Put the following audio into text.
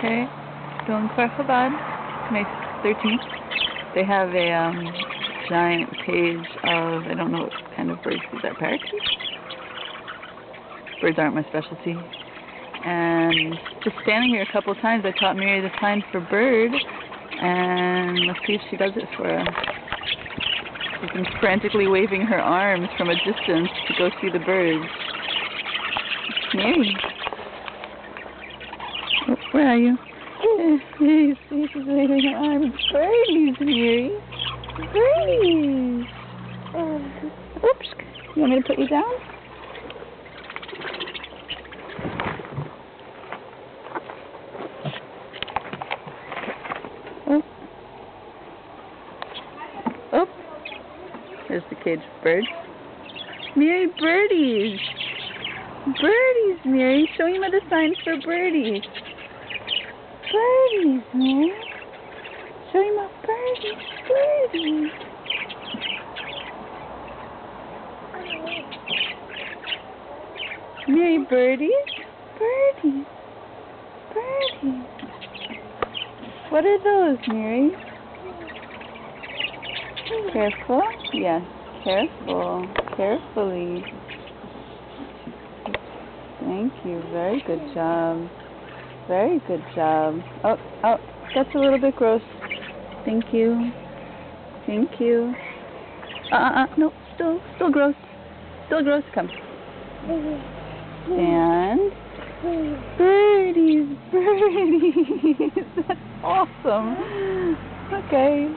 Okay, going Kfar Chabad, May 13th. They have a giant cage of, I don't know what kind of birds these are, parakeets? Birds aren't my specialty. And just standing here a couple of times, I taught Miri the sign for bird, and let's see if she does it for us. She's been frantically waving her arms from a distance to go see the birds. Miri. Where are you? You see, she's waving her arms. Birdies, Miri. Birdies. Oops. You want me to put you down? Oh. Oh. There's the cage of birds. Miri, birdies. Birdies, Miri. Show me the sign for birdies. Birdies, Miri. Show him my birdies. Birdies. Miri, birdies. Birdies. Birdies. What are those, Miri? Careful. Yes. Careful. Carefully. Thank you. Very good job. Very good job. Oh, that's a little bit gross. Thank you. Thank you. No, still gross. Still gross. Come. And birdies, birdies. That's awesome. Okay.